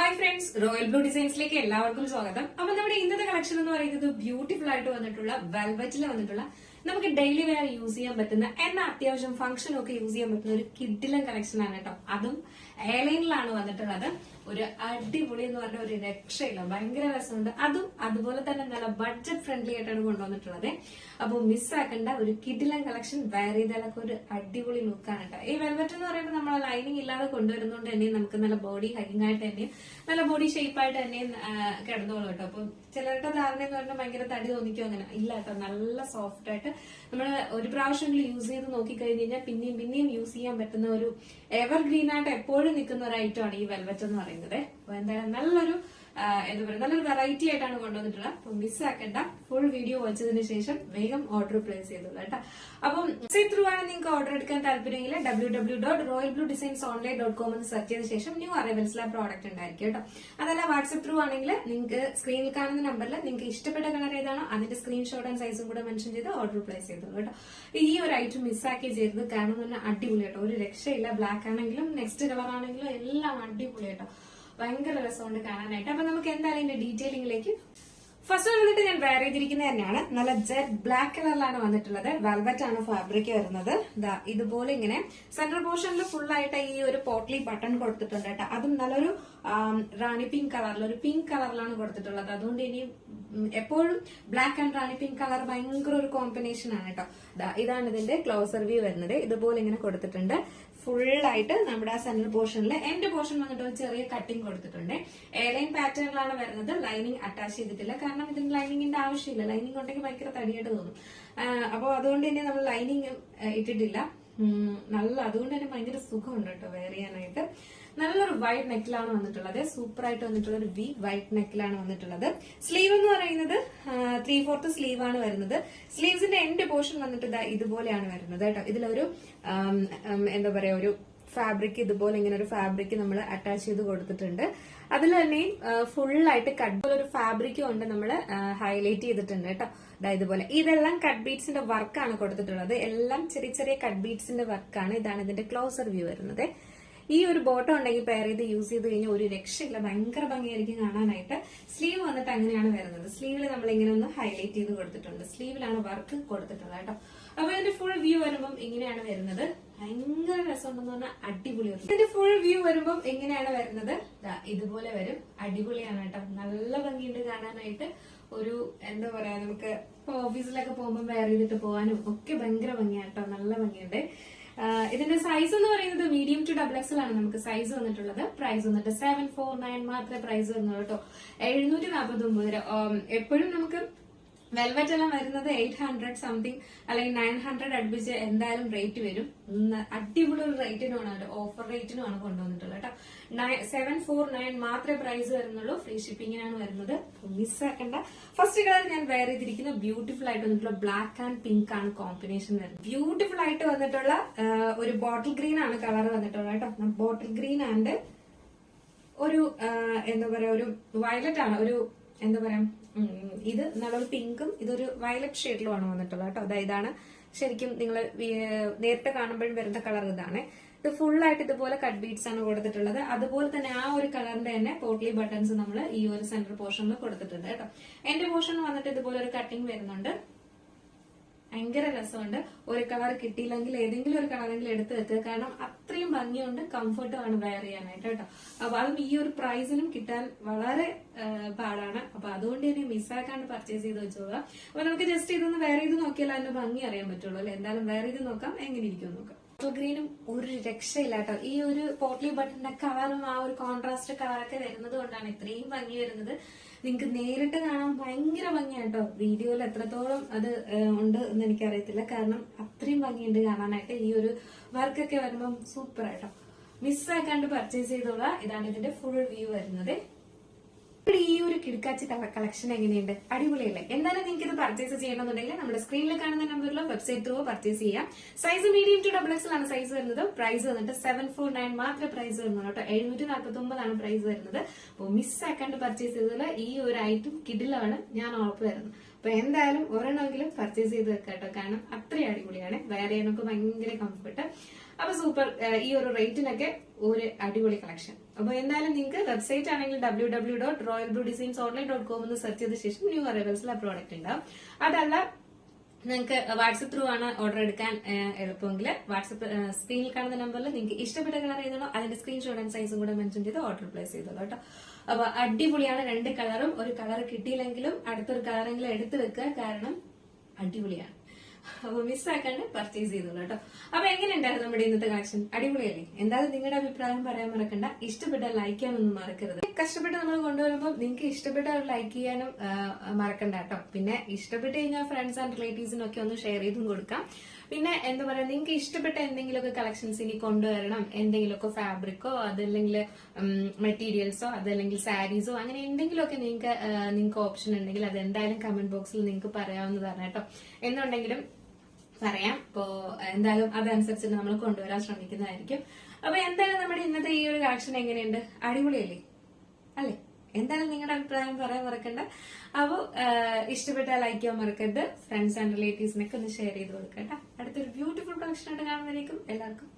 Hi friends, royal blue ഡിസൈൻസിലേക്ക് എല്ലാവർക്കും സ്വാഗതം. അപ്പൊ നമ്മുടെ ഇന്നത്തെ കളക്ഷൻ എന്ന് പറയുന്നത് ബ്യൂട്ടിഫുൾ ആയിട്ട് വന്നിട്ടുള്ള വെൽവെറ്റിൽ വന്നിട്ടുള്ള നമുക്ക് ഡെയിലി വെയർ യൂസ് ചെയ്യാൻ പറ്റുന്ന എന്നാൽ അത്യാവശ്യം ഫംഗ്ഷൻ ഒക്കെ യൂസ് ചെയ്യാൻ പറ്റുന്ന ഒരു കിഡിലൻ കളക്ഷൻ ആണ് കേട്ടോ. അതും എയർലൈനിലാണ് വന്നിട്ടുള്ളത്. ഒരു അടിപൊളി എന്ന് പറഞ്ഞ ഒരു രക്ഷയില്ല, ഭയങ്കര രസമുണ്ട്. അതും അതുപോലെ തന്നെ നല്ല ബഡ്ജറ്റ് ഫ്രണ്ട്ലി ആയിട്ടാണ് കൊണ്ടുവന്നിട്ടുള്ളത്. അപ്പൊ മിസ്സാക്കേണ്ട ഒരു കിഡിലൻ കളക്ഷൻ, വെയർ ചെയ്താലൊക്കെ ഒരു അടിപൊളി ലുക്കാണ് കേട്ടോ. ഈ വെൽവെറ്റ് എന്ന് പറയുമ്പോൾ നമ്മൾ ലൈനിങ് ഇല്ലാതെ കൊണ്ടുവരുന്നതുകൊണ്ട് തന്നെ നമുക്ക് നല്ല ബോഡി ഹൈങ് ആയിട്ട് തന്നെയും നല്ല ബോഡി ഷേപ്പ് ആയിട്ട് തന്നെയും കിടന്നോളൂ കേട്ടോ. അപ്പൊ ചിലരുടെ ധാരണ എന്ന് പറഞ്ഞാൽ ഭയങ്കര തടി തോന്നിക്കോ, അങ്ങനെ ഇല്ല കേട്ടോ. നല്ല സോഫ്റ്റ് ആയിട്ട് നമ്മൾ ഒരു പ്രാവശ്യം യൂസ് ചെയ്ത് നോക്കിക്കഴിഞ്ഞ് കഴിഞ്ഞാൽ പിന്നെയും പിന്നെയും യൂസ് ചെയ്യാൻ പറ്റുന്ന ഒരു എവർ ഗ്രീൻ ആയിട്ട് എപ്പോഴും നിൽക്കുന്ന ഒരു ഐറ്റം ആണ് ഈ വെൽവെറ്റ് എന്ന് പറയുന്നത്. അപ്പൊ എന്തായാലും നല്ലൊരു നല്ലൊരു വെറൈറ്റി ആയിട്ടാണ് കൊണ്ടുവന്നിട്ടുള്ളത്. അപ്പൊ മിസ്സാക്കണ്ട, ഫുൾ വീഡിയോ വായിച്ചതിന് ശേഷം വേഗം ഓർഡർ പ്ലേസ് ചെയ്തോളൂ കേട്ടോ. അപ്പം വെബ്സൈറ്റ് ത്രൂ ആണ് നിങ്ങൾക്ക് ഓർഡർ എടുക്കാൻ താല്പര്യമെങ്കിൽ www.royalbluedesignsonline.com എന്ന് സെർച്ച് ചെയ്ത ശേഷം ന്യൂ അറൈവൽസിലെ പ്രോഡക്റ്റ് ഉണ്ടായിരിക്കും കേട്ടോ. അതല്ല വാട്സ്ആപ്പ് ത്രൂ ആണെങ്കിൽ നിങ്ങൾക്ക് സ്ക്രീനിൽ കാണുന്ന നമ്പറിൽ നിങ്ങൾക്ക് ഇഷ്ടപ്പെട്ട കളർ ഏതാണോ അതിന്റെ സ്ക്രീൻഷോട്ട് ആൻഡ് സൈസും കൂടെ മെൻഷൻ ചെയ്ത് ഓർഡർ പ്ലേസ് ചെയ്തോളൂ കേട്ടോ. ഈ ഒരു ഐറ്റം മിസ്സാക്കി ചെയ്തത് കാരണം തന്നെ അടിപൊളി കേട്ടോ, ഒരു രക്ഷയില്ല. ബ്ലാക്ക് ആണെങ്കിലും നെക്സ്റ്റ് കളർ ആണെങ്കിലും എല്ലാം അടിപൊളി കേട്ടോ, ഭയങ്കര രസമുണ്ട് കാണാനായിട്ട്. അപ്പൊ നമുക്ക് എന്തായാലും ഇതിന്റെ ഡീറ്റെയിലിംഗിലേക്ക് ഫസ്റ്റ് വന്നിട്ട് ഞാൻ വെയർ ചെയ്തിരിക്കുന്നത് തന്നെയാണ്. നല്ല ജെറ്റ് ബ്ലാക്ക് കളറിലാണ് വന്നിട്ടുള്ളത്. വെൽവെറ്റ് ആണ് ഫാബ്രിക് വരുന്നത്. ഇതുപോലെ ഇങ്ങനെ സെൻട്രൽ പോർഷനിൽ ഫുൾ ആയിട്ട് ഈ ഒരു പോട്ട്ലി ബട്ടൺ കൊടുത്തിട്ടുണ്ട് കേട്ടോ. അതും നല്ലൊരു റാണി പിങ്ക് കളറിൽ, ഒരു പിങ്ക് കളറിലാണ് കൊടുത്തിട്ടുള്ളത്. അതുകൊണ്ട് ഇനി എപ്പോഴും black and Rani pink colour ഭയങ്കര ഒരു കോമ്പിനേഷൻ ആണ് കേട്ടോ. ഇതാണ് ഇതിന്റെ ക്ലോസർ വ്യൂ വരുന്നത്. ഇതുപോലെ ഇങ്ങനെ കൊടുത്തിട്ടുണ്ട്. ഫുള്ളായിട്ട് നമ്മുടെ ആ സെന്റർ പോർഷനിൽ എൻഡ് പോർഷൻ വന്നിട്ട് ഒരു ചെറിയ കട്ടിങ് കൊടുത്തിട്ടുണ്ട്. എയർലൈൻ പാറ്റേണിലാണ് വരുന്നത്. ലൈനിങ് അറ്റാച്ച് ചെയ്തിട്ടില്ല, കാരണം ഇതിന് ലൈനിങ്ങിന്റെ ആവശ്യമില്ല. ലൈനിങ് ഉണ്ടെങ്കിൽ ഭയങ്കര തടിയായിട്ട് തോന്നും. അപ്പോൾ അതുകൊണ്ട് തന്നെ നമ്മൾ ലൈനിങ് ഇട്ടിട്ടില്ല. അതുകൊണ്ട് തന്നെ ഭയങ്കര സുഖമുണ്ട് കേട്ടോ വെയർ ചെയ്യാനായിട്ട്. നല്ലൊരു വൈറ്റ് നെക്കിലാണ് വന്നിട്ടുള്ളത്. സൂപ്പർ ആയിട്ട് വന്നിട്ടുള്ള ഒരു വൈറ്റ് നെക്കിലാണ് വന്നിട്ടുള്ളത്. സ്ലീവ് എന്ന് പറയുന്നത് 3/4 സ്ലീവ് ആണ് വരുന്നത്. സ്ലീവ്സിന്റെ എൻഡ് പോർഷൻ വന്നിട്ട് ഇതുപോലെയാണ് വരുന്നത് കേട്ടോ. ഇതിലൊരു എന്താ പറയാ, ഒരു ഫാബ്രിക്, ഇതുപോലെ ഇങ്ങനെ ഒരു ഫാബ്രിക് നമ്മൾ അറ്റാച്ച് ചെയ്ത് കൊടുത്തിട്ടുണ്ട്. അതിൽ തന്നെയും ഫുള്ളായിട്ട് കട്ട് ഒരു ഫാബ്രിക്കും ഉണ്ട്, നമ്മൾ ഹൈലൈറ്റ് ചെയ്തിട്ടുണ്ട് കേട്ടോ. ഇതുപോലെ ഇതെല്ലാം കട്ട് ബീഡ്സിന്റെ വർക്കാണ് കൊടുത്തിട്ടുള്ളത്. എല്ലാം ചെറിയ ചെറിയ കട്ട് ബീഡ്സിന്റെ വർക്കാണ്. ഇതാണ് ഇതിന്റെ ക്ലോസർ വ്യൂ വരുന്നത്. ഈ ഒരു ബോട്ടം ഉണ്ടെങ്കിൽ പെയർ ചെയ്ത് യൂസ് ചെയ്ത് കഴിഞ്ഞാൽ ഒരു രക്ഷയില്ല, ഭയങ്കര ഭംഗിയായിരിക്കും കാണാനായിട്ട്. സ്ലീവ് വന്നിട്ട് അങ്ങനെയാണ് വരുന്നത്. സ്ലീവിൽ നമ്മൾ ഇങ്ങനെ ഒന്ന് ഹൈലൈറ്റ് ചെയ്ത് കൊടുത്തിട്ടുണ്ട്. സ്ലീവിലാണ് വർക്ക് കൊടുത്തിട്ടുള്ളത് കേട്ടോ. അപ്പൊ ഇതിന്റെ ഫുൾ വ്യൂ വരുമ്പോൾ ഇങ്ങനെയാണ് വരുന്നത്. ഭയങ്കര രസമുണ്ടെന്ന് പറഞ്ഞാൽ അടിപൊളി. ഇതിന്റെ ഫുൾ വ്യൂ വരുമ്പോൾ എങ്ങനെയാണ് വരുന്നത്, ഇതുപോലെ വരും. അടിപൊളിയാണ് കേട്ടോ, നല്ല ഭംഗിയുണ്ട് കാണാനായിട്ട്. ഒരു എന്താ പറയാ, നമുക്ക് ഇപ്പൊ ഓഫീസിലൊക്കെ പോകുമ്പോൾ വെയർ ചെയ്തിട്ട് പോകാനും ഒക്കെ ഭയങ്കര ഭംഗിയാട്ടോ, നല്ല ഭംഗിയുണ്ട്. ഇതിന്റെ സൈസ് എന്ന് പറയുന്നത് മീഡിയം ടു XXL ആണ് നമുക്ക് സൈസ് വന്നിട്ടുള്ളത്. പ്രൈസ് വന്നിട്ട് 749 മാത്രമേ പ്രൈസ് വരുന്നുള്ളൂ കേട്ടോ. 749. എപ്പോഴും നമുക്ക് വെൽവെറ്റ് എല്ലാം വരുന്നത് 800 സംതിങ് അല്ലെങ്കിൽ 900 അടുപ്പിച്ച് എന്തായാലും റേറ്റ് വരും. അടിപൊളി ഒരു റേറ്റിനുമാണ് കേട്ടോ, ഓഫർ റേറ്റിനുമാണ് കൊണ്ടുവന്നിട്ടുള്ളത് കേട്ടോ. 749 മാത്രമേ പ്രൈസ് വരുന്നുള്ളൂ. ഫ്രീ ഷിപ്പിംഗിനാണ് വരുന്നത്. മിസ്സാക്കണ്ട. ഫസ്റ്റ് കളർ ഞാൻ വെയർ ചെയ്തിരിക്കുന്ന ബ്യൂട്ടിഫുൾ ആയിട്ട് വന്നിട്ടുള്ള ബ്ലാക്ക് ആൻഡ് പിങ്ക് ആണ് കോമ്പിനേഷൻ വരുന്നത്. ബ്യൂട്ടിഫുൾ ആയിട്ട് വന്നിട്ടുള്ള ഒരു ബോട്ടിൽ ഗ്രീൻ ആണ് കളർ വന്നിട്ടുള്ളത് കേട്ടോ. ബോട്ടിൽ ഗ്രീൻ ആൻഡ് ഒരു എന്താ പറയാ, ഒരു വയലറ്റ് ആണ്, ഒരു എന്താ പറയാ, ഇത് നല്ലൊരു പിങ്കും ഇതൊരു വയലറ്റ് ഷെയ്ഡിലുമാണ് വന്നിട്ടുള്ളത് കേട്ടോ. ഇതാണ് ശരിക്കും നിങ്ങൾ നേരത്തെ കാണുമ്പോഴും വരുന്ന കളർ ഇതാണ്. ഇത് ഫുള്ളായിട്ട് ഇതുപോലെ കട്ട് ബീഡ്സ് ആണ് കൊടുത്തിട്ടുള്ളത്. അതുപോലെ തന്നെ ആ ഒരു കളറിന്റെ തന്നെ പോട്ട്ലി ബട്ടൺസ് നമ്മൾ ഈ ഒരു സെന്റർ പോർഷനിൽ കൊടുത്തിട്ടുണ്ട് കേട്ടോ. എന്റെ പോർഷൻ വന്നിട്ട് ഇതുപോലെ ഒരു കട്ടിങ് വരുന്നുണ്ട്. ഭയങ്കര രസമുണ്ട്. ഒരു കളർ കിട്ടിയില്ലെങ്കിൽ ഏതെങ്കിലും ഒരു കളറെങ്കിലും എടുത്ത് വെക്കുക, കാരണം അത്രയും ഭംഗിയുണ്ട്, കംഫർട്ടും ആണ് വെയർ ചെയ്യാനായിട്ട് കേട്ടോ. അപ്പൊ അതും ഈ ഒരു പ്രൈസിനും കിട്ടാൻ വളരെ പാടാണ്. അപ്പൊ അതുകൊണ്ട് തന്നെ മിസ്സാക്കാണ്ട് പർച്ചേസ് ചെയ്ത് വെച്ചോളാം. അപ്പൊ നമുക്ക് ജസ്റ്റ് ഇതൊന്ന് വെയർ ചെയ്ത് നോക്കിയാൽ അതിന്റെ ഭംഗി അറിയാൻ പറ്റുള്ളൂ അല്ലെ. എന്തായാലും വെയർ ചെയ്ത് നോക്കാം, എങ്ങനെ ഇരിക്കും നോക്കാം. ബോട്ടിൽ ഗ്രീനും ഒരു രക്ഷയില്ല കേട്ടോ. ഈ ഒരു പോട്ട്ലി ബട്ടന്റെ കളറും ആ ഒരു കോൺട്രാസ്റ്റ് കളറൊക്കെ വരുന്നത് കൊണ്ടാണ് ഇത്രയും ഭംഗി വരുന്നത്. നിങ്ങൾക്ക് നേരിട്ട് കാണാൻ ഭയങ്കര ഭംഗിയാട്ടോ. വീഡിയോയിൽ എത്രത്തോളം അത് ഉണ്ട് എന്ന് എനിക്കറിയത്തില്ല, കാരണം അത്രയും ഭംഗിയുണ്ട് കാണാനായിട്ട്. ഈ ഒരു വർക്കൊക്കെ വരുമ്പം സൂപ്പർ ആയിട്ടോ. മിസ്സാക്കാണ്ട് പർച്ചേസ് ചെയ്തോളാം. ഇതാണ് ഇതിന്റെ ഫുൾ വ്യൂ വരുന്നത്. ഈ ഒരു കിടക്കാച്ചി കളക്ഷൻ എങ്ങനെയുണ്ട്, അടിപൊളിയല്ലേ? എന്തായാലും നിങ്ങൾക്ക് ഇത് പർച്ചേസ് ചെയ്യണമെന്നുണ്ടെങ്കിൽ നമ്മുടെ സ്ക്രീനിൽ കാണുന്ന നമ്പറിലോ വെബ്സൈറ്റ് ത്രൂ പർച്ചേസ് ചെയ്യാം. സൈസ് മീഡിയം ടു XXL ആണ് സൈസ് വരുന്നത്. പ്രൈസ് വന്നിട്ട് 749 മാത്രമേ പ്രൈസ് വരുന്നുള്ളൂ കേട്ടോ. 749 ആണ് പ്രൈസ് വരുന്നത്. അപ്പോൾ മിസ്സാക്കാണ്ട് പർച്ചേസ് ചെയ്തതിൽ ഈ ഒരു ഐറ്റം കിഡിലാണ്, ഞാൻ ഉറപ്പ് വരുന്നു. അപ്പൊ എന്തായാലും ഒരെണ്ണമെങ്കിലും പർച്ചേസ് ചെയ്ത് വെക്കാം കേട്ടോ, കാരണം അത്രയും അടിപൊളിയാണ്. വെയർ ചെയ്യാനൊക്കെ ഭയങ്കര കംഫർട്ട്. അപ്പൊ സൂപ്പർ. ഈ ഒരു റേറ്റിനൊക്കെ ഒരു അടിപൊളി കളക്ഷൻ. അപ്പൊ എന്തായാലും നിങ്ങൾക്ക് വെബ്സൈറ്റ് ആണെങ്കിൽ www.royalbluedesignsonline.com എന്ന് സെർച്ച് ചെയ്ത ശേഷം ന്യൂ അറൈവൽസിൽ ആ പ്രോഡക്റ്റ് ഉണ്ടാവും. അതല്ല നിങ്ങൾക്ക് വാട്സപ്പ് ത്രൂ ആണ് ഓർഡർ എടുക്കാൻ എളുപ്പമെങ്കിൽ വാട്സപ്പ് സ്ക്രീനിൽ കാണുന്ന നമ്പറിൽ നിങ്ങൾക്ക് ഇഷ്ടപ്പെട്ട കളർ ഏതാണോ അതിന്റെ സ്ക്രീൻഷോട്ട് ആൻഡ് സൈസും കൂടെ മെൻഷൻ ചെയ്ത് ഓർഡർ പ്ലേസ് ചെയ്തോളൂ കേട്ടോ. അപ്പൊ അടിപൊളിയാണ്, 2 കളറും. ഒരു കളർ കിട്ടിയില്ലെങ്കിലും അടുത്തൊരു കളറെങ്കിലും എടുത്തു വെക്കുക, കാരണം അടിപൊളിയാണ്. അപ്പൊ മിസ്സാക്കാണ്ട് പർച്ചേസ് ചെയ്തോളൂ കേട്ടോ. അപ്പൊ എങ്ങനെയുണ്ടായിരുന്നു നമ്മുടെ ഇന്നത്തെ കളക്ഷൻ? അടിപൊളിയല്ലേ? എന്തായാലും നിങ്ങളുടെ അഭിപ്രായം പറയാൻ മറക്കണ്ട. ഇഷ്ടപ്പെട്ടാൽ ലൈക്ക് ചെയ്യാനൊന്നും മറക്കരുത്. കഷ്ടപ്പെട്ട് നമ്മൾ കൊണ്ടുവരുമ്പോൾ നിങ്ങൾക്ക് ഇഷ്ടപ്പെട്ടാൽ ലൈക്ക് ചെയ്യാനും മറക്കണ്ട കേട്ടോ. പിന്നെ ഇഷ്ടപ്പെട്ട് കഴിഞ്ഞാൽ ഫ്രണ്ട്സ് ആൻഡ് റിലേറ്റീവ്സിനും ഒക്കെ ഒന്ന് ഷെയർ ചെയ്തും കൊടുക്കാം. പിന്നെ എന്താ പറയാ, നിങ്ങൾക്ക് ഇഷ്ടപ്പെട്ട എന്തെങ്കിലുമൊക്കെ കളക്ഷൻസ് ഇനി കൊണ്ടുവരണം, എന്തെങ്കിലുമൊക്കെ ഫാബ്രിക്കോ അതല്ലെങ്കിൽ മെറ്റീരിയൽസോ അതല്ലെങ്കിൽ സാരീസോ അങ്ങനെ എന്തെങ്കിലുമൊക്കെ നിങ്ങൾക്ക് ഓപ്ഷൻ ഉണ്ടെങ്കിൽ അത് എന്തായാലും കമന്റ് ബോക്സിൽ നിങ്ങൾക്ക് പറയാവുന്നതാണ് കേട്ടോ. എന്നുണ്ടെങ്കിലും പറയാം. അപ്പോ എന്തായാലും അതനുസരിച്ച് നമ്മൾ കൊണ്ടുവരാൻ ശ്രമിക്കുന്നതായിരിക്കും. അപ്പൊ എന്തായാലും നമ്മുടെ ഇന്നത്തെ ഈ ഒരു കളക്ഷൻ എങ്ങനെയുണ്ട്? അടിപൊളിയല്ലേ? അല്ലേ? എന്തായാലും നിങ്ങളുടെ അഭിപ്രായം പറയാൻ മറക്കണ്ട. അപ്പോ ഇഷ്ടപ്പെട്ടാൽ ലൈക്ക് ചെയ്യാൻ മറക്കരുത്. ഫ്രണ്ട്സ് ആൻഡ് റിലേറ്റീവ്സിനൊക്കെ ഒന്ന് ഷെയർ ചെയ്ത് കൊടുക്കട്ടെ. അടുത്തൊരു ബ്യൂട്ടിഫുൾ കളക്ഷൻ ആയിട്ട് കാണുന്നതായിരിക്കും. എല്ലാവർക്കും